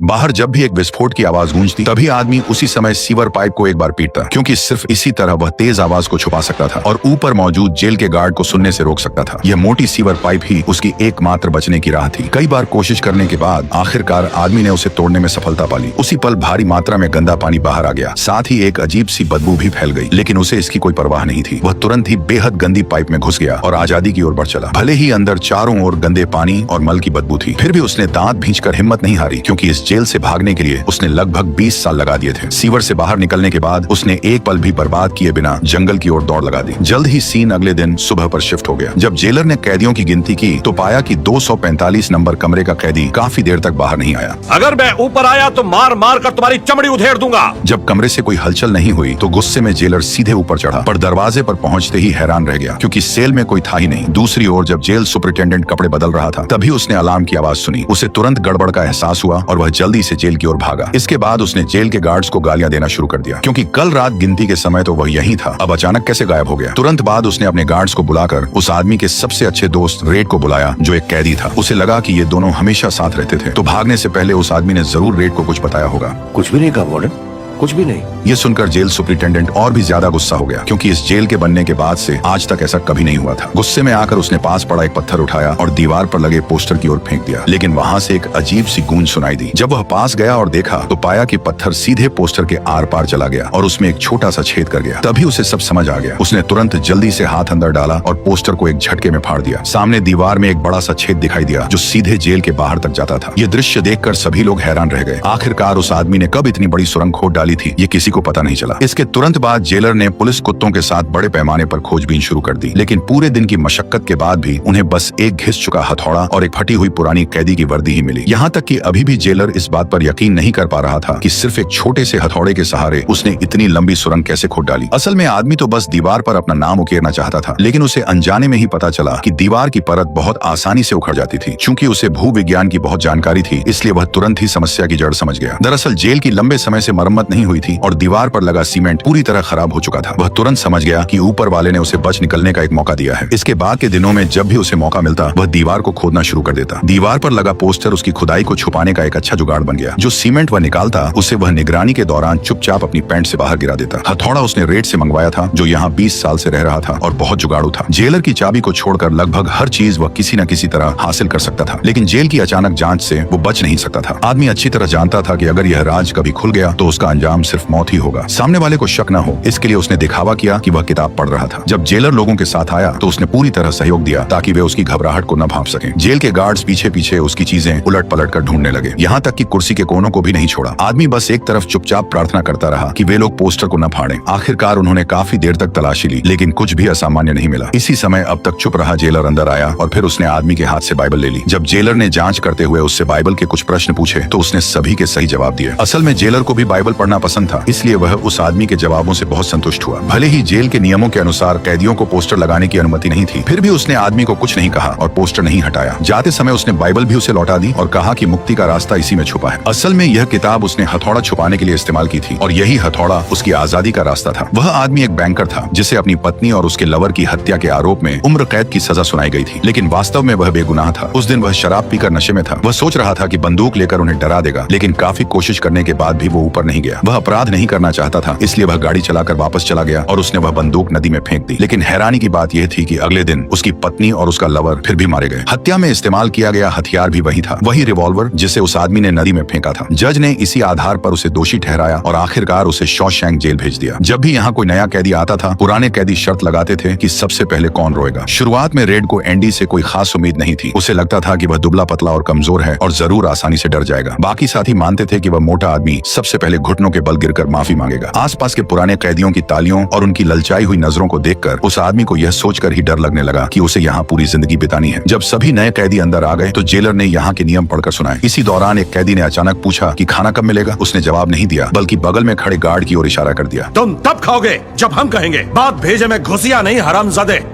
बाहर जब भी एक विस्फोट की आवाज गूंजती तभी आदमी उसी समय सीवर पाइप को एक बार पीटता, क्योंकि सिर्फ इसी तरह वह तेज आवाज को छुपा सकता था और ऊपर मौजूद जेल के गार्ड को सुनने से रोक सकता था। यह मोटी सीवर पाइप ही उसकी एकमात्र बचने की राह थी। कई बार कोशिश करने के बाद आखिरकार आदमी ने उसे तोड़ने में सफलता पाली। उसी पल भारी मात्रा में गंदा पानी बाहर आ गया, साथ ही एक अजीब सी बदबू भी फैल गई, लेकिन उसे इसकी कोई परवाह नहीं थी। वह तुरंत ही बेहद गंदी पाइप में घुस गया और आजादी की ओर बढ़ चला। भले ही अंदर चारों ओर गंदे पानी और मल की बदबू थी, फिर भी उसने दांत भींचकर हिम्मत नहीं हारी, क्योंकि इस जेल से भागने के लिए उसने लगभग 20 साल लगा दिए थे। सीवर से बाहर निकलने के बाद उसने एक पल भी बर्बाद किए बिना जंगल की ओर दौड़ लगा दी। जल्द ही सीन अगले दिन सुबह पर शिफ्ट हो गया। जब जेलर ने कैदियों की गिनती की तो पाया कि 245 नंबर कमरे का कैदी काफी देर तक बाहर नहीं आया। अगर मैं ऊपर आया तो मार मार कर तुम्हारी चमड़ी उधेड़ दूंगा। जब कमरे से कोई हलचल नहीं हुई तो गुस्से में जेलर सीधे ऊपर चढ़ा, पर दरवाजे पर पहुंचते ही हैरान रह गया, क्योंकि सेल में कोई था ही नहीं। दूसरी ओर जब जेल सुपरिटेंडेंट कपड़े बदल रहा था तभी उसने अलार्म की आवाज सुनी। उसे तुरंत गड़बड़ का एहसास हुआ और वह जल्दी से जेल की ओर भागा। इसके बाद उसने जेल के गार्ड्स को गालियां देना शुरू कर दिया, क्योंकि कल रात गिनती के समय तो वह यहीं था, अब अचानक कैसे गायब हो गया। तुरंत बाद उसने अपने गार्ड्स को बुलाकर उस आदमी के सबसे अच्छे दोस्त रेड को बुलाया, जो एक कैदी था। उसे लगा कि ये दोनों हमेशा साथ रहते थे, तो भागने से पहले उस आदमी ने जरूर रेड को कुछ बताया होगा। कुछ भी नहीं कहा वार्डन, कुछ भी नहीं। ये सुनकर जेल सुपरिटेंडेंट और भी ज्यादा गुस्सा हो गया, क्योंकि इस जेल के बनने के बाद से आज तक ऐसा कभी नहीं हुआ था। गुस्से में आकर उसने पास पड़ा एक पत्थर उठाया और दीवार पर लगे पोस्टर की ओर फेंक दिया, लेकिन वहां से एक अजीब सी गूंज सुनाई दी। जब वह पास गया और देखा तो पाया कि पत्थर सीधे पोस्टर के आर पार चला गया और उसमें एक छोटा सा छेद कर गया। तभी उसे सब समझ आ गया। उसने तुरंत जल्दी से हाथ अंदर डाला और पोस्टर को एक झटके में फाड़ दिया। सामने दीवार में एक बड़ा सा छेद दिखाई दिया जो सीधे जेल के बाहर तक जाता था। ये दृश्य देखकर सभी लोग हैरान रह गए। आखिरकार उस आदमी ने कब इतनी बड़ी सुरंग खोद डाली थी, ये किसी को पता नहीं चला। इसके तुरंत बाद जेलर ने पुलिस कुत्तों के साथ बड़े पैमाने पर खोजबीन शुरू कर दी, लेकिन पूरे दिन की मशक्कत के बाद भी उन्हें बस एक घिस चुका हथौड़ा और एक फटी हुई पुरानी कैदी की वर्दी ही मिली। यहाँ तक कि अभी भी जेलर इस बात पर यकीन नहीं कर पा रहा था कि सिर्फ एक छोटे से हथौड़े के सहारे उसने इतनी लंबी सुरंग कैसे खोद डाली। असल में आदमी तो बस दीवार पर अपना नाम उकेरना चाहता था, लेकिन उसे अनजाने में ही पता चला कि दीवार की परत बहुत आसानी से उखड़ जाती थी। चूंकि उसे भूविज्ञान की बहुत जानकारी थी, इसलिए वह तुरंत ही समस्या की जड़ समझ गया। दरअसल जेल की लंबे समय से मरम्मत नहीं हुई थी और दीवार पर लगा सीमेंट पूरी तरह खराब हो चुका था। वह तुरंत समझ गया कि ऊपर वाले ने उसे बच निकलने का एक मौका दिया है। इसके बाद के दिनों में जब भी उसे मौका मिलता वह दीवार को खोदना शुरू कर देता। दीवार पर लगा पोस्टर उसकी खुदाई को छुपाने का एक अच्छा जुगाड़ बन गया। जो सीमेंट वह निकालता उसे वह निगरानी के दौरान चुपचाप अपनी पैंट से बाहर गिरा देता। हथौड़ा उसने रेड से मंगवाया था, जो यहाँ 20 साल से रह रहा था और बहुत जुगाड़ू था। जेलर की चाबी को छोड़कर लगभग हर चीज वह किसी न किसी तरह हासिल कर सकता था, लेकिन जेल की अचानक जांच से वो बच नहीं सकता था। आदमी अच्छी तरह जानता था कि अगर यह राज कभी खुल गया तो उसका अंजाम सिर्फ मौत ही होगा। सामने वाले को शक न हो, इसके लिए उसने दिखावा किया कि वह किताब पढ़ रहा था। जब जेलर लोगों के साथ आया तो उसने पूरी तरह सहयोग दिया ताकि वे उसकी घबराहट को न भांप सकें। जेल के गार्ड्स पीछे पीछे उसकी चीजें उलट पलट कर ढूंढने लगे, यहाँ तक कि कुर्सी के कोनों को भी नहीं छोड़ा। आदमी बस एक तरफ चुपचाप प्रार्थना करता रहा कि वे लोग पोस्टर को न फाड़ें। आखिरकार उन्होंने काफी देर तक तलाशी ली, लेकिन कुछ भी असामान्य नहीं मिला। इसी समय अब तक चुप रहा जेलर अंदर आया और फिर उसने आदमी के हाथ से बाइबल ले ली। जब जेलर ने जांच करते हुए उससे बाइबल के कुछ प्रश्न पूछे तो उसने सभी के सही जवाब दिए। असल में जेलर को भी बाइबल पढ़ना पसंद था, इसलिए वह उस आदमी के जवाबों से बहुत संतुष्ट हुआ। भले ही जेल के नियमों के अनुसार कैदियों को पोस्टर लगाने की अनुमति नहीं थी, फिर भी उसने आदमी को कुछ नहीं कहा और पोस्टर नहीं हटाया। जाते समय उसने बाइबल भी उसे लौटा दी और कहा कि मुक्ति का रास्ता इसी में छुपा है। असल में यह किताब उसने हथौड़ा छुपाने के लिए इस्तेमाल की थी और यही हथौड़ा उसकी आजादी का रास्ता था। वह आदमी एक बैंकर था जिसे अपनी पत्नी और उसके लवर की हत्या के आरोप में उम्र कैद की सजा सुनाई गई थी, लेकिन वास्तव में वह बेगुनाह था। उस दिन वह शराब पीकर नशे में था। वह सोच रहा था कि बंदूक लेकर उन्हें डरा देगा, लेकिन काफी कोशिश करने के बाद भी वो ऊपर नहीं गया। वह अपराध नहीं करना चाहता था, इसलिए वह गाड़ी चलाकर वापस चला गया और उसने वह बंदूक नदी में फेंक दी। लेकिन हैरानी की बात यह थी कि अगले दिन उसकी पत्नी और उसका लवर फिर भी मारे गए। हत्या में इस्तेमाल किया गया हथियार भी वही था, वही रिवॉल्वर जिसे उस आदमी ने नदी में फेंका था। जज ने इसी आधार पर उसे दोषी ठहराया और आखिरकार उसे शॉशैंक जेल भेज दिया। जब भी यहाँ कोई नया कैदी आता था, पुराने कैदी शर्त लगाते थे कि सबसे पहले कौन रोएगा। शुरुआत में रेड को एंडी से कोई खास उम्मीद नहीं थी। उसे लगता था कि वह दुबला पतला और कमजोर है और जरूर आसानी से डर जाएगा। बाकी साथी मानते थे कि वह मोटा आदमी सबसे पहले घुटनों के बल गिरकर माफी मांगेगा। आसपास के पुराने कैदियों की तालियों और उनकी ललचाई हुई नजरों को देखकर उस आदमी को यह सोचकर ही डर लगने लगा कि उसे यहाँ पूरी जिंदगी बितानी है। जब सभी नए कैदी अंदर आ गए तो जेलर ने यहाँ के नियम पढ़कर सुनाए। इसी दौरान एक कैदी ने अचानक पूछा कि खाना कब मिलेगा। उसने जवाब नहीं दिया, बल्कि बगल में खड़े गार्ड की ओर इशारा कर दिया। तुम तब खाओगे जब हम कहेंगे। बात भेजे में घुसिया नहीं, हरामजादे।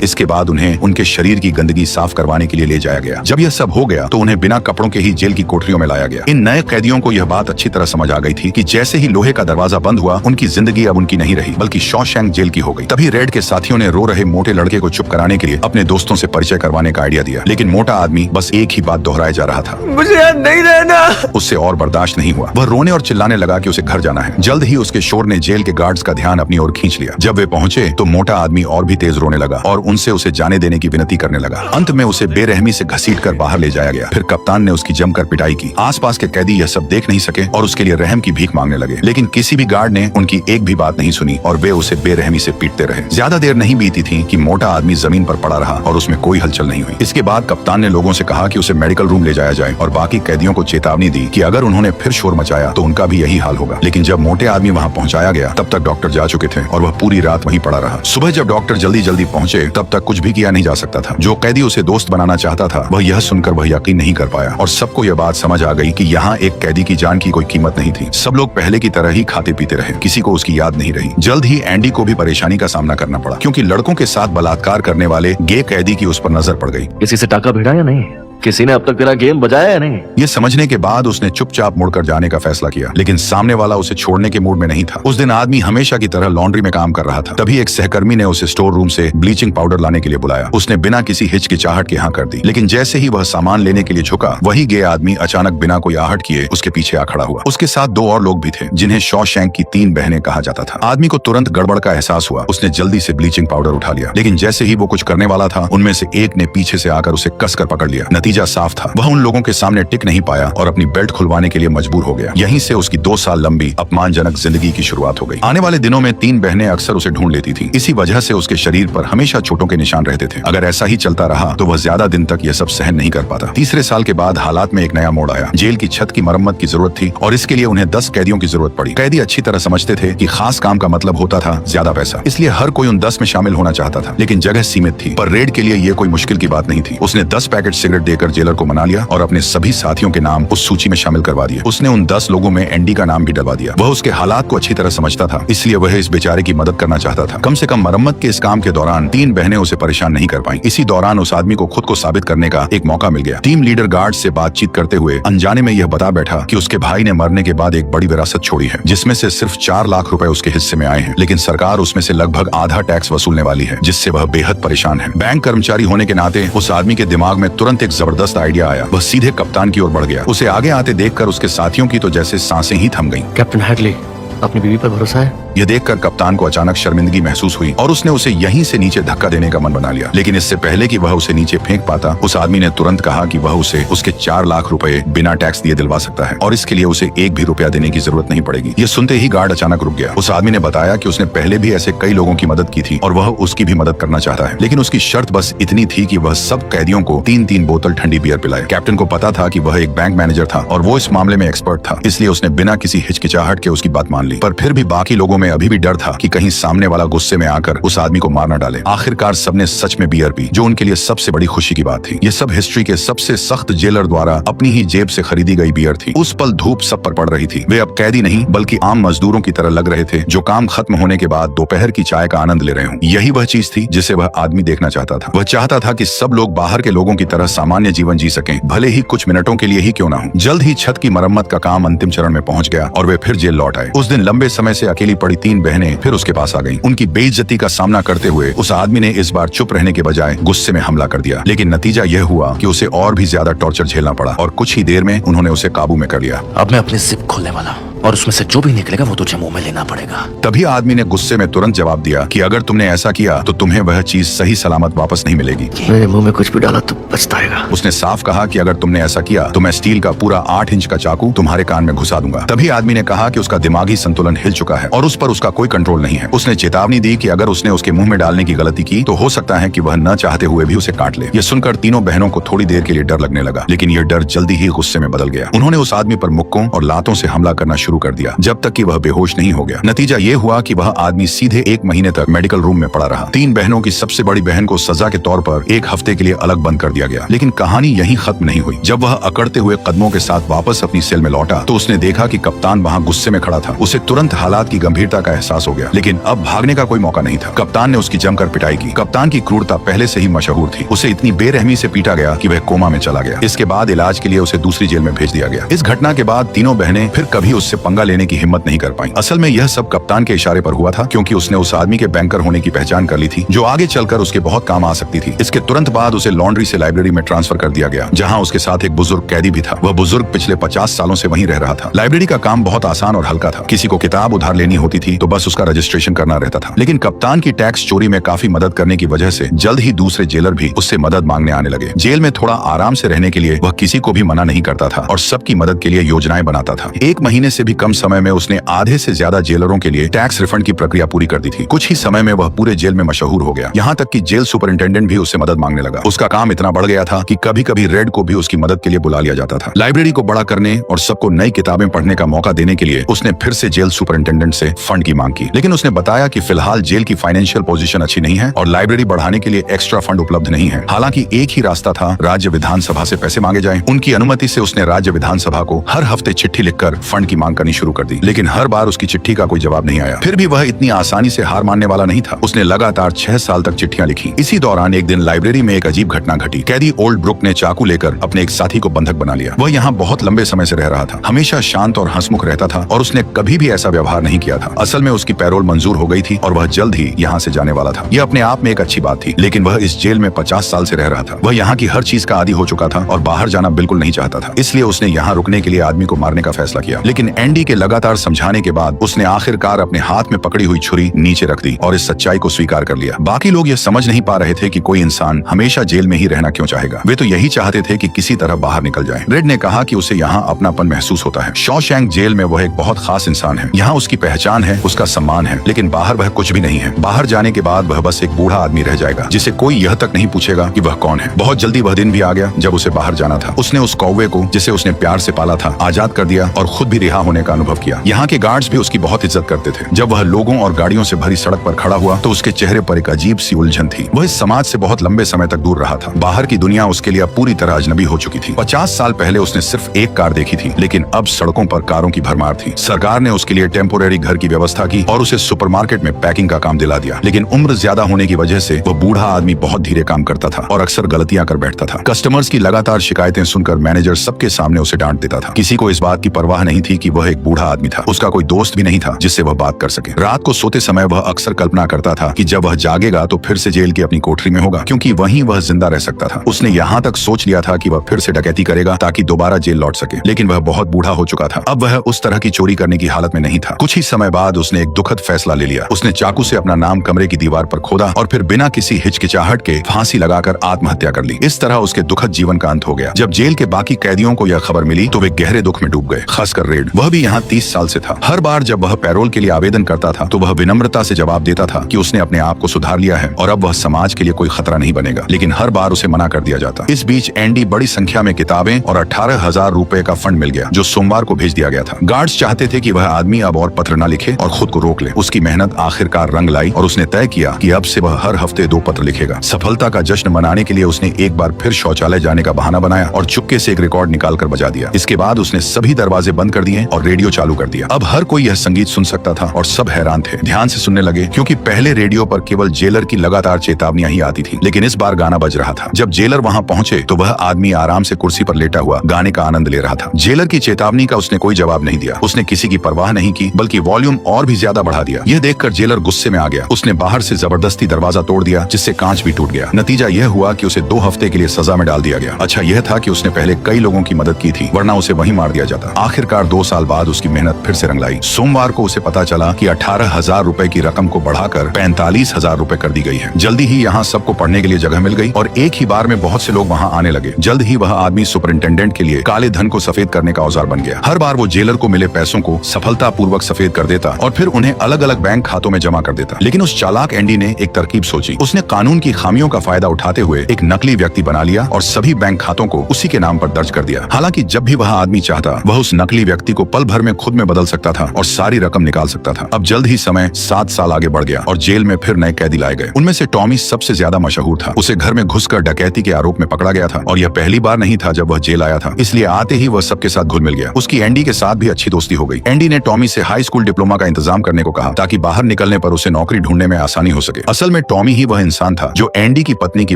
इसके बाद उन्हें उनके शरीर की गंदगी साफ करवाने के लिए ले जाया गया। जब यह सब हो गया तो उन्हें बिना कपड़ों के ही जेल की कोठरियों में लाया गया। इन नए कैदियों को यह बात अच्छी तरह समझ आ गई थी कि जैसे ही लोहे का दरवाजा बंद हुआ, उनकी जिंदगी अब उनकी नहीं रही बल्कि शॉशैंक जेल की हो गई। तभी रेड के साथियों ने रो रहे मोटे लड़के को चुप कराने के लिए अपने दोस्तों से परिचय करवाने का आइडिया दिया, लेकिन मोटा आदमी बस एक ही बात दोहराए जा रहा था, मुझे यहाँ नहीं रहना। उससे और बर्दाश्त नहीं हुआ। वह रोने और चिल्लाने लगा कि उसे घर जाना है। जल्द ही उसके शोर ने जेल के गार्ड्स का ध्यान अपनी ओर खींच लिया। जब वे पहुंचे तो मोटा आदमी और भी तेज रोने लगा और उनसे उसे जाने देने की विनती करने लगा। अंत में उसे बेरहमी से घसीटकर बाहर ले जाया गया। फिर कप्तान ने उसकी जमकर पिटाई की। आसपास के कैदी यह सब देख नहीं सके और उसके लिए रहम की भीख मांगने लगे, लेकिन किसी भी गार्ड ने उनकी एक भी बात नहीं सुनी और वे उसे बेरहमी से पीटते रहे। ज्यादा देर नहीं बीती थी कि मोटा आदमी जमीन पर पड़ा रहा और उसमें कोई हलचल नहीं हुई। इसके बाद कप्तान ने लोगों से कहा कि उसे मेडिकल रूम ले जाया जाए और बाकी कैदियों को चेतावनी दी कि अगर उन्होंने फिर शोर मचाया तो उनका भी यही हाल होगा। लेकिन जब मोटे आदमी वहाँ पहुँचाया गया तब तक डॉक्टर जा चुके थे और वह पूरी रात वहीं पड़ा रहा। सुबह जब डॉक्टर जल्दी जल्दी पहुंचे तब तक कुछ भी किया नहीं जा सकता था। जो कैदी उसे दोस्त बनाना चाहता था वह यह सुनकर वह यकीन नहीं कर पाया और सबको यह बात समझ आ गई कि यहाँ एक कैदी की जान की कोई कीमत नहीं थी। सब लोग पहले की तरह ही खाते पीते रहे, किसी को उसकी याद नहीं रही। जल्द ही एंडी को भी परेशानी का सामना करना पड़ा क्योंकि लड़कों के साथ बलात्कार करने वाले गे कैदी की उस पर नजर पड़ गई। किसी से टाका भिड़ा या नहीं? किसी ने अब तक तेरा गेम बजाया या नहीं? ये समझने के बाद उसने चुपचाप मुड़कर जाने का फैसला किया, लेकिन सामने वाला उसे छोड़ने के मूड में नहीं था। उस दिन आदमी हमेशा की तरह लॉन्ड्री में काम कर रहा था। तभी एक सहकर्मी ने उसे स्टोर रूम से ब्लीचिंग पाउडर लाने के लिए बुलाया। उसने बिना किसी हिचकिचाहट के हाँ कर दी, लेकिन जैसे ही वह सामान लेने के लिए झुका, वही गे आदमी अचानक बिना कोई आहट किए उसके पीछे आ खड़ा हुआ। उसके साथ दो और लोग भी थे जिन्हें शॉशैंक की 3 बहनें कहा जाता था। आदमी को तुरंत गड़बड़ का एहसास हुआ। उसने जल्दी से ब्लीचिंग पाउडर उठा लिया, लेकिन जैसे ही वो कुछ करने वाला था, उनमें से एक ने पीछे से आकर उसे कसकर पकड़ लिया। नतीजा साफ था, वह उन लोगों के सामने टिक नहीं पाया और अपनी बेल्ट खुलवाने के लिए मजबूर हो गया। यहीं से उसकी 2 साल लंबी अपमानजनक जिंदगी की शुरुआत हो गई। आने वाले दिनों में 3 बहनें अक्सर उसे ढूंढ लेती थीं। इसी वजह से उसके शरीर पर हमेशा चोटों के निशान रहते थे। अगर ऐसा ही चलता रहा तो वह ज्यादा दिन तक यह सब सहन नहीं कर पाता। तीसरे साल के बाद हालात में एक नया मोड़ आया। जेल की छत की मरम्मत की जरूरत थी और इसके लिए उन्हें 10 कैदियों की जरूरत पड़ी। कैदी अच्छी तरह समझते थे कि खास काम का मतलब होता था ज्यादा पैसा, इसलिए हर कोई उन 10 में शामिल होना चाहता था। लेकिन जगह सीमित थी। पर रेड के लिए यह कोई मुश्किल की बात नहीं थी। उसने 10 पैकेट सिगरेट देकर जेलर को मना लिया और अपने सभी साथियों के नाम उस सूची में शामिल करवा दिए। उसने उन 10 लोगों में एंडी का नाम भी डलवा दिया। वह उसके हालात को अच्छी तरह समझता था, इसलिए वह इस बेचारे की मदद करना चाहता था। कम से कम मरम्मत के इस काम के दौरान 3 बहनें उसे परेशान नहीं कर पाईं। इसी दौरान उस आदमी को खुद को साबित करने का एक मौका मिल गया। टीम लीडर गार्ड से बातचीत करते हुए अनजाने में यह बता बैठा कि उसके भाई ने मरने के बाद एक बड़ी विरासत छोड़ी है, जिसमें से सिर्फ 4 लाख रुपए उसके हिस्से में आए हैं, लेकिन सरकार उसमें से लगभग आधा टैक्स वसूलने वाली है, जिससे वह बेहद परेशान है। बैंक कर्मचारी होने के नाते उस आदमी के दिमाग में तुरंत एक जबरदस्त आइडिया आया। वह सीधे कप्तान की ओर बढ़ गया। उसे आगे आते देखकर उसके साथियों की तो जैसे सांसें ही थम गईं। कैप्टन हैडली, अपनी बीवी पर भरोसा है? यह देखकर कप्तान को अचानक शर्मिंदगी महसूस हुई और उसने उसे यहीं से नीचे धक्का देने का मन बना लिया। लेकिन इससे पहले कि वह उसे नीचे फेंक पाता, उस आदमी ने तुरंत कहा कि वह उसे उसके 4 लाख रुपए बिना टैक्स दिए दिलवा सकता है और इसके लिए उसे 1 भी रुपया देने की जरूरत नहीं पड़ेगी। ये सुनते ही गार्ड अचानक रुक गया। उस आदमी ने बताया कि उसने पहले भी ऐसे कई लोगों की मदद की थी और वह उसकी भी मदद करना चाहता है, लेकिन उसकी शर्त बस इतनी थी कि वह सब कैदियों को 3-3 बोतल ठंडी बियर पिलाए। कैप्टन को पता था कि वह एक बैंक मैनेजर था और वो इस मामले में एक्सपर्ट था, इसलिए उसने बिना किसी हिचकिचाहट के उसकी बात मान ली। पर फिर भी बाकी लोगों में अभी भी डर था कि कहीं सामने वाला गुस्से में आकर उस आदमी को मार न डाले। आखिरकार सबने सच में बियर पी, जो उनके लिए सबसे बड़ी खुशी की बात थी। ये सब हिस्ट्री के सबसे सख्त जेलर द्वारा अपनी ही जेब से खरीदी गई बियर थी। उस पल धूप सब पर पड़ रही थी। वे अब कैदी नहीं बल्कि आम मजदूरों की तरह लग रहे थे, जो काम खत्म होने के बाद दोपहर की चाय का आनंद ले रहे हों। यही वह चीज थी जिसे वह आदमी देखना चाहता था। वह चाहता था कि सब लोग बाहर के लोगों की तरह सामान्य जीवन जी सकें, भले ही कुछ मिनटों के लिए ही क्यों न हो। जल्द ही छत की मरम्मत का काम अंतिम चरण में पहुंच गया और वे फिर जेल लौट आए। उस दिन लंबे समय से अकेली पड़ी 3 बहनें फिर उसके पास आ गईं। उनकी बेइज्जती का सामना करते हुए उस आदमी ने इस बार चुप रहने के बजाय गुस्से में हमला कर दिया, लेकिन नतीजा यह हुआ कि उसे और भी ज्यादा टॉर्चर झेलना पड़ा और कुछ ही देर में उन्होंने उसे काबू में कर लिया। अब मैं अपनी जिप खोलने वाला हूँ और उसमें से जो भी निकलेगा वो तुझे मुंह में लेना पड़ेगा। तभी आदमी ने गुस्से में तुरंत जवाब दिया कि अगर तुमने ऐसा किया तो तुम्हें वह चीज सही सलामत वापस नहीं मिलेगी। मेरे मुंह में कुछ भी डाला तो पछताएगा। उसने साफ कहा कि अगर तुमने ऐसा किया तो मैं स्टील का पूरा 8 इंच का चाकू तुम्हारे कान में घुसा दूंगा। तभी आदमी ने कहा कि उसका दिमागी संतुलन हिल चुका है और उस पर उसका कोई कंट्रोल नहीं है। उसने चेतावनी दी कि अगर उसने उसके मुंह में डालने की गलती की तो हो सकता है कि वह न चाहते हुए भी उसे काट ले। यह सुनकर तीनों बहनों को थोड़ी देर के लिए डर लगने लगा, लेकिन यह डर जल्दी ही गुस्से में बदल गया। उन्होंने उस आदमी पर मुक्कों और लातों से हमला करना शुरू शुरू कर दिया जब तक कि वह बेहोश नहीं हो गया। नतीजा ये हुआ कि वह आदमी सीधे 1 महीने तक मेडिकल रूम में पड़ा रहा। 3 बहनों की सबसे बड़ी बहन को सजा के तौर पर 1 हफ्ते के लिए अलग बंद कर दिया गया। लेकिन कहानी यहीं खत्म नहीं हुई। जब वह अकड़ते हुए कदमों के साथ वापस अपनी सेल में लौटा तो उसने देखा कि कप्तान वहां गुस्से में खड़ा था। उसे तुरंत हालात की गंभीरता का एहसास हो गया, लेकिन अब भागने का कोई मौका नहीं था। कप्तान ने उसकी जमकर पिटाई की। कप्तान की क्रूरता पहले से ही मशहूर थी। उसे इतनी बेरहमी से पीटा गया कि वह कोमा में चला गया। इसके बाद इलाज के लिए उसे दूसरी जेल में भेज दिया गया। इस घटना के बाद तीनों बहनें फिर कभी उससे पंगा लेने की हिम्मत नहीं कर पाई। असल में यह सब कप्तान के इशारे पर हुआ था, क्योंकि उसने उस आदमी के बैंकर होने की पहचान कर ली थी जो आगे चलकर उसके बहुत काम आ सकती थी। इसके तुरंत बाद उसे लॉन्ड्री से लाइब्रेरी में ट्रांसफर कर दिया गया, जहां उसके साथ एक बुजुर्ग कैदी भी था। वह बुजुर्ग पिछले 50 सालों से वहीं रह रहा था। लाइब्रेरी का काम बहुत आसान और हल्का था। किसी को किताब उधार लेनी होती थी तो बस उसका रजिस्ट्रेशन करना रहता था। लेकिन कप्तान की टैक्स चोरी में काफी मदद करने की वजह से जल्द ही दूसरे जेलर भी उससे मदद मांगने आने लगे। जेल में थोड़ा आराम से रहने के लिए वह किसी को भी मना नहीं करता था और सबकी मदद के लिए योजनाएं बनाता था। 1 महीने से भी कम समय में उसने आधे से ज्यादा जेलरों के लिए टैक्स रिफंड की प्रक्रिया पूरी कर दी थी। कुछ ही समय में वह पूरे जेल में मशहूर हो गया। यहाँ तक कि जेल सुपरिंटेंडेंट भी उससे मदद मांगने लगा। उसका काम इतना बढ़ गया था कि कभी कभी रेड को भी उसकी मदद के लिए बुला लिया जाता था। लाइब्रेरी को बड़ा करने और सबको नई किताबें पढ़ने का मौका देने के लिए उसने फिर से जेल सुपरिंटेंडेंट से फंड की मांग की, लेकिन उसने बताया कि फिलहाल जेल की फाइनेंशियल पोजीशन अच्छी नहीं है और लाइब्रेरी बढ़ाने के लिए एक्स्ट्रा फंड उपलब्ध नहीं है। हालांकि एक ही रास्ता था, राज्य विधानसभा से पैसे मांगे जाएं। उनकी अनुमति से उसने राज्य विधानसभा को हर हफ्ते चिट्ठी लिखकर फंड की मांग करनी शुरू कर दी, लेकिन हर बार उसकी चिट्ठी का कोई जवाब नहीं आया। फिर भी वह इतनी आसानी से हार मानने वाला नहीं था। उसने लगातार 6 साल तक चिट्ठियां लिखी। इसी दौरान एक दिन लाइब्रेरी में एक अजीब घटना घटी। कैदी ओल्ड ब्रुक ने चाकू लेकर अपने एक साथी को बंधक बना लिया। वह यहाँ बहुत लंबे समय से रह रहा था, हमेशा शांत और हंसमुख रहता था और उसने कभी भी ऐसा व्यवहार नहीं किया था। असल में उसकी पैरोल मंजूर हो गई थी और वह जल्द ही यहाँ से जाने वाला था। यह अपने आप में एक अच्छी बात थी, लेकिन वह इस जेल में 50 साल से रह रहा था। वह यहाँ की हर चीज का आदी हो चुका था और बाहर जाना बिल्कुल नहीं चाहता था। इसलिए उसने यहाँ रुकने के लिए आदमी को मारने का फैसला किया। लेकिन एंडी के लगातार समझाने के बाद उसने आखिरकार अपने हाथ में पकड़ी हुई छुरी नीचे रख दी और इस सच्चाई को स्वीकार कर लिया। बाकी लोग यह समझ नहीं पा रहे थे कि कोई इंसान हमेशा जेल में ही रहना क्यों चाहेगा। वे तो यही चाहते थे कि किसी तरह बाहर निकल जाए। रेड ने कहा कि उसे यहाँ अपनापन महसूस होता है। शॉशैंक जेल में वह एक बहुत खास इंसान है। यहाँ उसकी पहचान है, उसका सम्मान है, लेकिन बाहर वह कुछ भी नहीं है। बाहर जाने के बाद वह बस एक बूढ़ा आदमी रह जाएगा जिसे कोई यह तक नहीं पूछेगा कि वह कौन है। बहुत जल्दी वह दिन भी आ गया जब उसे बाहर जाना था। उसने उस कौवे को, जिसे उसने प्यार से पाला था, आजाद कर दिया और खुद भी रिहा होने का अनुभव किया। यहाँ के गार्ड्स भी उसकी बहुत इज्जत करते थे। जब वह लोगों और गाड़ियों से भरी सड़क पर खड़ा हुआ तो उसके चेहरे पर एक अजीब सी उलझन थी। वह इस समाज से बहुत लंबे समय तक दूर रहा था। बाहर की दुनिया उसके लिए अब पूरी तरह अजनबी हो चुकी थी। 50 साल पहले उसने सिर्फ एक कार देखी थी, लेकिन अब सड़कों पर कारों की भरमार थी। सरकार ने उसके लिए टेम्पोरेरी घर की व्यवस्था की और उसे सुपरमार्केट में पैकिंग का काम दिला दिया। लेकिन उम्र ज्यादा होने की वजह से वह बूढ़ा आदमी बहुत धीरे काम करता था और अक्सर गलतियां कर बैठता था। कस्टमर्स की लगातार शिकायतें सुनकर मैनेजर सबके सामने उसे डांट देता था। किसी को इस बात की परवाह नहीं थी कि वह एक बूढ़ा आदमी था। उसका कोई दोस्त भी नहीं था जिससे वह बात कर सके। रात को सोते समय वह अक्सर कल्पना करता था कि जब वह जागेगा तो फिर से जेल की अपनी कोठरी में होगा, क्योंकि वहीं वह जिंदा रह सकता था। उसने यहाँ तक सोच लिया था कि वह फिर से डकैती करेगा ताकि दोबारा जेल लौट सके, लेकिन वह बहुत बूढ़ा हो चुका था। अब वह उस तरह की चोरी करने की हालत में नहीं था। कुछ ही समय बाद उसने एक दुखद फैसला ले लिया। उसने चाकू से अपना नाम कमरे की दीवार पर खोदा और फिर बिना किसी हिचकिचाहट के फांसी लगाकर आत्महत्या कर ली। इस तरह उसके दुखद जीवन का अंत हो गया। जब जेल के बाकी कैदियों को यह खबर मिली तो वे गहरे दुख में डूब गए, खासकर रेड। वह भी यहाँ 30 साल से था। हर बार जब वह पैरोल के लिए आवेदन करता था तो वह विनम्रता से जवाब देता था कि उसने अपने आप को सुधार लिया है और अब वह समाज के लिए कोई खतरा नहीं बनेगा, लेकिन हर बार उसे मना कर दिया जाता। इस बीच एंडी बड़ी संख्या में किताबें और 18,000 रुपए का फंड मिल गया जो सोमवार को भेज दिया गया था। गार्ड्स चाहते थे कि वह आदमी अब और पत्र न लिखे और खुद को रोक ले। उसकी मेहनत आखिरकार रंग लाई और उसने तय किया कि अब से वह हर हफ्ते 2 पत्र लिखेगा। सफलता का जश्न मनाने के लिए उसने एक बार फिर शौचालय जाने का बहाना बनाया और चुपके से एक रिकॉर्ड निकाल कर बजा दिया। इसके बाद उसने सभी दरवाजे बंद कर दिए और रेडियो चालू कर दिया। अब हर कोई यह संगीत सुन सकता था और सब हैरान थे, ध्यान से सुनने लगे, क्योंकि पहले रेडियो पर केवल जेलर की लगातार चेतावनियां ही आती थी, लेकिन इस बार गाना बज रहा था। जब जेलर वहां पहुंचे तो वह आदमी आराम से कुर्सी पर लेटा हुआ गाने का आनंद ले रहा था। जेलर की चेतावनी का उसने कोई जवाब नहीं दिया। उसने किसी की परवाह नहीं की, बल्कि वॉल्यूम और भी ज्यादा बढ़ा दिया। यह देखकर जेलर गुस्से में आ गया। उसने बाहर से जबरदस्ती दरवाजा तोड़ दिया, जिससे कांच भी टूट गया। नतीजा यह हुआ कि उसे 2 हफ्ते के लिए सजा में डाल दिया गया। अच्छा यह था कि उसने पहले कई लोगों की मदद की थी, वरना उसे वहीं मार दिया जाता। आखिरकार 2 साल बाद उसकी मेहनत फिर से रंग लाई। सोमवार को उसे पता चला कि 18,000 रुपए की रकम को बढ़ाकर 45,000 रुपए कर दी गई है। जल्दी ही यहाँ सबको पढ़ने के लिए जगह मिल गई और एक ही बार में बहुत से लोग वहाँ आने लगे। जल्द ही वह आदमी सुपरिंटेंडेंट के लिए काले धन को सफेद करने का औजार बन गया। हर बार वो जेलर को मिले पैसों को सफलतापूर्वक सफेद कर देता और फिर उन्हें अलग अलग बैंक खातों में जमा कर देता। लेकिन उस चालाक एंडी ने एक तरकीब सोची। उसने कानून की खामियों का फायदा उठाते हुए एक नकली व्यक्ति बना लिया और सभी बैंक खातों को उसी के नाम पर दर्ज कर दिया। हालांकि जब भी वह आदमी चाहता वह उस नकली व्यक्ति को पल पल भर में खुद में बदल सकता था और सारी रकम निकाल सकता था। अब जल्द ही समय 7 साल आगे बढ़ गया और जेल में फिर नए कैदी लाए गए। उनमें से टॉमी सबसे ज्यादा मशहूर था। उसे घर में घुसकर डकैती के आरोप में पकड़ा गया था और यह पहली बार नहीं था जब वह जेल आया था, इसलिए आते ही वह सबके साथ घुल मिल गया। उसकी एंडी के साथ भी अच्छी दोस्ती हो गई। एंडी ने टॉमी से हाई स्कूल डिप्लोमा का इंतजाम करने को कहा ताकि बाहर निकलने पर उसे नौकरी ढूंढने में आसानी हो सके। असल में टॉमी ही वह इंसान था जो एंडी की पत्नी की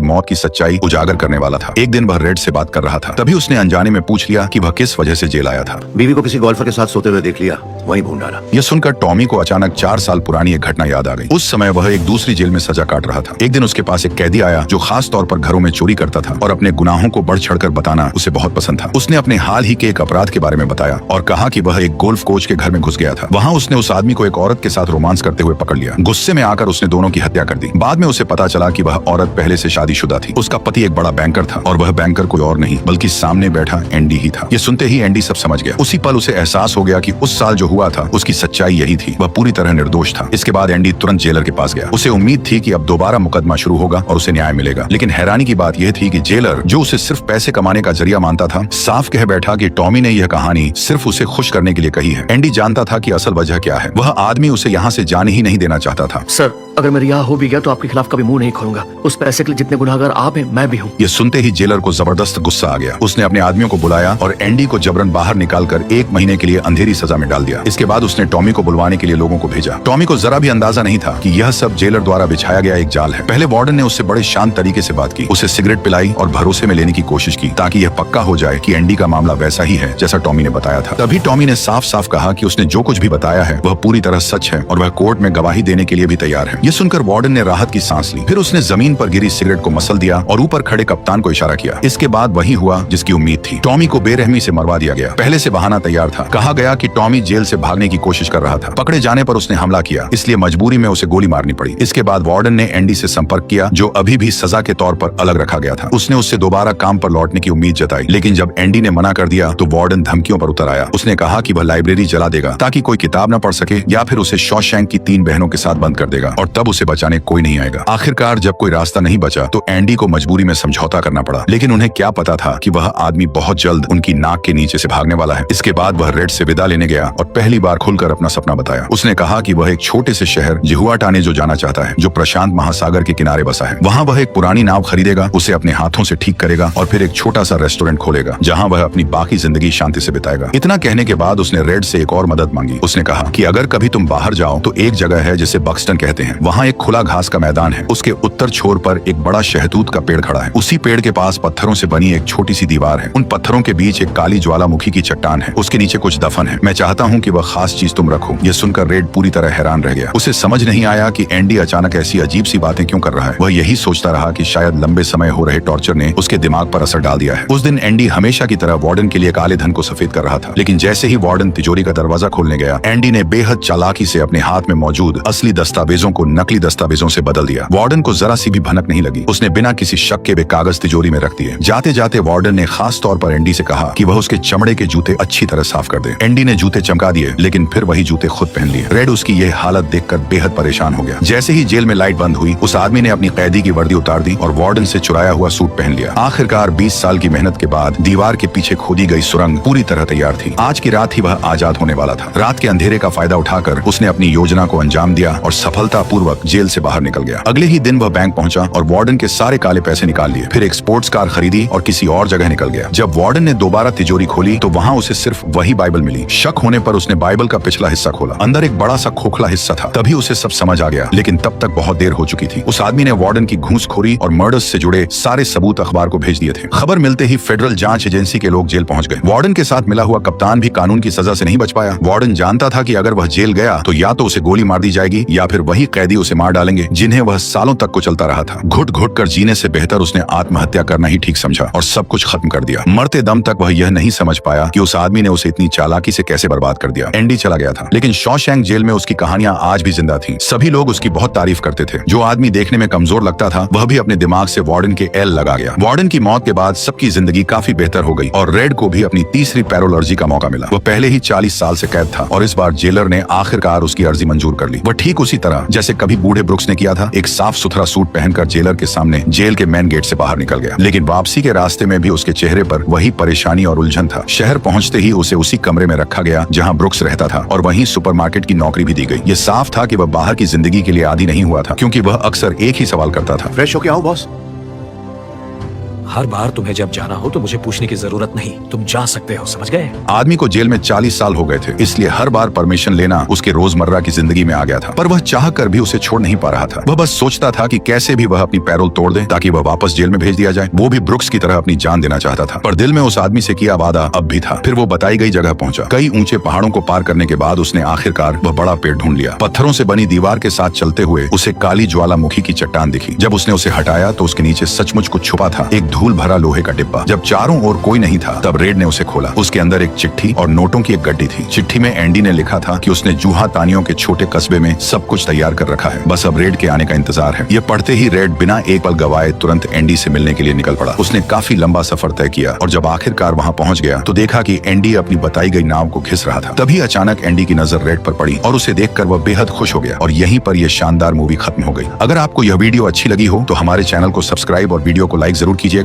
मौत की सच्चाई उजागर करने वाला था। एक दिन वह रेड से बात कर रहा था, तभी उसने अनजाने में पूछ लिया कि वह किस वजह से जेल आया था। बीवी को किसी गोल्फर के साथ सोते हुए देख लिया, वहीं भून डाला। यह सुनकर टॉमी को अचानक 4 साल पुरानी एक घटना याद आ गई। उस समय वह एक दूसरी जेल में सजा काट रहा था। एक दिन उसके पास एक कैदी आया जो खास तौर पर घरों में चोरी करता था और अपने गुनाहों को बढ़ चढ़कर बताना उसे बहुत पसंद था। उसने अपने हाल ही के एक अपराध के बारे में बताया और कहा कि वह एक गोल्फ कोच के घर में घुस गया था। वहां उसने उस आदमी को एक औरत के साथ रोमांस करते हुए पकड़ लिया। गुस्से में आकर उसने दोनों की हत्या कर दी। बाद में उसे पता चला कि वह औरत पहले से शादीशुदा थी। उसका पति एक बड़ा बैंकर था और वह बैंकर कोई और नहीं बल्कि सामने बैठा एंडी ही था। ये सुनते ही एंडी सब समझ गया। उसी पल उसे एहसास हो गया कि उस साल जो हुआ था उसकी सच्चाई यही थी। वह पूरी तरह निर्दोष था। इसके बाद एंडी तुरंत जेलर के पास गया। उसे उम्मीद थी कि अब दोबारा मुकदमा शुरू होगा और उसे न्याय मिलेगा। लेकिन हैरानी की बात यह थी कि जेलर, जो उसे सिर्फ पैसे कमाने का जरिया मानता था, साफ कह बैठा कि टॉमी ने यह कहानी सिर्फ उसे खुश करने के लिए कही है। एंडी जानता था कि असल वजह क्या है। वह आदमी उसे यहाँ से जाने ही नहीं देना चाहता था। सर, अगर मैं रिहा हो भी गया तो आपके खिलाफ कभी मुंह नहीं खोलूंगा। उस पैसे के लिए जितने गुनाहगार आप हैं, मैं भी हूँ। ये सुनते ही जेलर को जबरदस्त गुस्सा आ गया। उसने अपने आदमियों को बुलाया और एंडी को जबरन बाहर निकालकर 1 महीने के लिए अंधेरी सजा में डाल दिया। इसके बाद उसने टॉमी को बुलवाने के लिए लोगों को भेजा। टॉमी को जरा भी अंदाजा नहीं था कि यह सब जेलर द्वारा बिछाया गया एक जाल है। पहले वार्डन ने उससे बड़े शांत तरीके से बात की, उसे सिगरेट पिलाई और भरोसे में लेने की कोशिश की ताकि यह पक्का हो जाए कि एंडी का मामला वैसा ही है जैसा टॉमी ने बताया था। तभी टॉमी ने साफ साफ कहा कि उसने जो कुछ भी बताया है वह पूरी तरह सच है और वह कोर्ट में गवाही देने के लिए भी तैयार है। ये सुनकर वार्डन ने राहत की सांस ली। फिर उसने जमीन पर गिरी सिगरेट को मसल दिया और ऊपर खड़े कप्तान को इशारा किया। इसके बाद वही हुआ जिसकी उम्मीद थी। टॉमी को बेरहमी से मरवा दिया गया। पहले से बहाना तैयार था। कहा गया कि टॉमी जेल से भागने की कोशिश कर रहा था। पकड़े जाने पर उसने हमला किया, इसलिए मजबूरी में उसे गोली मारनी पड़ी। इसके बाद वार्डन ने एंडी से संपर्क किया, जो अभी भी सजा के तौर पर अलग रखा गया था। उसने उससे दोबारा काम पर लौटने की उम्मीद जताई, लेकिन जब एंडी ने मना कर दिया तो वार्डन धमकियों पर उतर आया। उसने कहा कि वह लाइब्रेरी जला देगा ताकि कोई किताब न पढ़ सके या फिर उसे शॉशैंक की 3 बहनों के साथ बंद कर देगा और तब उसे बचाने कोई नहीं आएगा। आखिरकार जब कोई रास्ता नहीं बचा तो एंडी को मजबूरी में समझौता करना पड़ा, लेकिन उन्हें क्या पता था कि वह आदमी बहुत जल्द उनकी नाक के नीचे से भागने वाला है। इसके बाद वह रेड से विदा लेने गया और पहली बार खुलकर अपना सपना बताया। उसने कहा कि वह एक छोटे से शहर जिहुआटाने जो जाना चाहता है, जो प्रशांत महासागर के किनारे बसा है। वहाँ वह एक पुरानी नाव खरीदेगा, उसे अपने हाथों से ठीक करेगा और फिर एक छोटा सा रेस्टोरेंट खोलेगा जहाँ वह अपनी बाकी जिंदगी शांति से बिताएगा। इतना कहने के बाद उसने रेड से एक और मदद मांगी। उसने कहा कि अगर कभी तुम बाहर जाओ तो एक जगह है जिसे बक्सटन कहते हैं। वहाँ एक खुला घास का मैदान है। उसके उत्तर छोर पर एक बड़ा शहतूत का पेड़ खड़ा है। उसी पेड़ के पास पत्थरों से बनी एक छोटी सी दीवार है। उन पत्थरों के बीच एक काली ज्वालामुखी की चट्टान है। उसके नीचे कुछ दफन है। मैं चाहता हूँ कि वह खास चीज तुम रखो। यह सुनकर रेड पूरी तरह हैरान रह गया। उसे समझ नहीं आया कि एंडी अचानक ऐसी अजीब सी बातें क्यों कर रहा है। वह यही सोचता रहा कि शायद लंबे समय हो रहे टॉर्चर ने उसके दिमाग पर असर डाल दिया है। उस दिन एंडी हमेशा की तरह वार्डन के लिए काले धन को सफेद कर रहा था, लेकिन जैसे ही वार्डन तिजोरी का दरवाजा खोलने गया, एंडी ने बेहद चालाकी से अपने हाथ में मौजूद असली दस्तावेजों को नकली दस्तावेजों से बदल दिया। वार्डन को जरा सी भी भनक नहीं लगी। उसने बिना किसी शक के वे कागज तिजोरी में रख दिए। जाते जाते वार्डन ने खास तौर पर एंडी से कहा कि वह उसके चमड़े के जूते अच्छी तरह साफ कर दे। एंडी ने जूते चमका दिए, लेकिन फिर वही जूते खुद पहन लिए। रेड उसकी यह हालत देखकर बेहद परेशान हो गया। जैसे ही जेल में लाइट बंद हुई, उस आदमी ने अपनी कैदी की वर्दी उतार दी और वार्डन से चुराया हुआ सूट पहन लिया। आखिरकार 20 साल की मेहनत के बाद दीवार के पीछे खोदी गई सुरंग पूरी तरह तैयार थी। आज की रात ही वह आजाद होने वाला था। रात के अंधेरे का फायदा उठाकर उसने अपनी योजना को अंजाम दिया और सफलतापूर्वक जेल से बाहर निकल गया। अगले ही दिन वह बैंक पहुंचा और वार्डन के सारे काले पैसे निकाल लिए। फिर एक स्पोर्ट्स कार खरीदी और किसी और जगह निकल गया। जब वार्डन ने दोबारा तिजोरी खोली तो वहाँ उसे सिर्फ वही बाइबल मिली। शक होने पर उसने बाइबल का पिछला हिस्सा खोला। अंदर एक बड़ा सा खोखला हिस्सा था। तभी उसे सब समझ आ गया, लेकिन तब तक बहुत देर हो चुकी थी। उस आदमी ने वार्डन की घूसखोरी और मर्डर्स से जुड़े सारे सबूत अखबार को भेज दिए थे। खबर मिलते ही फेडरल जांच एजेंसी के लोग जेल पहुंच गए। वार्डन के साथ मिला हुआ कप्तान भी कानून की सजा से नहीं बच पाया। वार्डन जानता था कि अगर वह जेल गया तो या तो उसे गोली मार दी जाएगी या फिर वही कैदी उसे मार डालेंगे जिन्हें वह सालों तक कुचलता रहा था। घुट घुट कर जीने से बेहतर उसने आत्महत्या करना ही ठीक समझा और सब कुछ खत्म कर दिया। मरते दम तक वह यह नहीं समझ पाया कि उस आदमी ने उसे इतनी चालाकी से कैसे बर्बाद कर दिया। एंडी चला गया था, लेकिन शॉशैंक जेल में उसकी कहानियां आज भी जिंदा थी। सभी लोग उसकी बहुत तारीफ करते थे। जो आदमी देखने में कमजोर लगता था वह भी अपने दिमाग से वार्डन के एल लगा गया। वार्डन की मौत के बाद सबकी जिंदगी काफी बेहतर हो गई और रेड को भी अपनी तीसरी पैरोलर्जी का मौका मिला। वह पहले ही 40 साल से कैद था और इस बार जेलर ने आखिरकार उसकी अर्जी मंजूर कर ली। वह ठीक उसी तरह जैसे कभी बूढ़े ब्रुक्स ने किया था, एक साफ सुथरा सूट पहनकर जेलर के सामने जेल के मेन गेट से बाहर निकल गया। लेकिन वापसी के रास्ते में भी उसके चेहरे पर वही परेशानी और उलझन था। शहर पहुंचते ही उसे उसी कमरे कमरे में रखा गया जहां ब्रुक्स रहता था और वहीं सुपरमार्केट की नौकरी भी दी गई। ये साफ था कि वह बाहर की जिंदगी के लिए आदी नहीं हुआ था, क्योंकि वह अक्सर एक ही सवाल करता था। फ्रेश होके आओ बॉस। हर बार तुम्हें जब जाना हो तो मुझे पूछने की जरूरत नहीं, तुम जा सकते हो, समझ गए? आदमी को जेल में 40 साल हो गए थे, इसलिए हर बार परमिशन लेना उसके रोजमर्रा की जिंदगी में आ गया था। पर वह चाह कर भी उसे छोड़ नहीं पा रहा था। वह बस सोचता था कि कैसे भी वह अपनी पैरोल तोड़ दे ताकि वह वापस जेल में भेज दिया जाए। वो भी ब्रुक्स की तरह अपनी जान देना चाहता था, पर दिल में उस आदमी से किया वादा अब भी था। फिर वो बताई गई जगह पहुंचा। कई ऊंचे पहाड़ों को पार करने के बाद उसने आखिरकार वह बड़ा पेड़ ढूंढ लिया। पत्थरों से बनी दीवार के साथ चलते हुए उसे काली ज्वालामुखी की चट्टान दिखी। जब उसने उसे हटाया तो उसके नीचे सचमुच कुछ छुपा था, एक धूल भरा लोहे का डिब्बा। जब चारों ओर कोई नहीं था तब रेड ने उसे खोला। उसके अंदर एक चिट्ठी और नोटों की एक गड्डी थी। चिट्ठी में एंडी ने लिखा था कि उसने जूहा तानियों के छोटे कस्बे में सब कुछ तैयार कर रखा है, बस अब रेड के आने का इंतजार है। ये पढ़ते ही रेड बिना एक पल गवाए तुरंत एंडी से मिलने के लिए निकल पड़ा। उसने काफी लंबा सफर तय किया और जब आखिरकार वहां पहुंच गया तो देखा कि एंडी अपनी बताई गई नाव को घिस रहा था। तभी अचानक एंडी की नजर रेड पर पड़ी और उसे देखकर वह बेहद खुश हो गया और यहीं पर यह शानदार मूवी खत्म हो गई। अगर आपको यह वीडियो अच्छी लगी हो तो हमारे चैनल को सब्सक्राइब और वीडियो को लाइक जरूर कीजिएगा।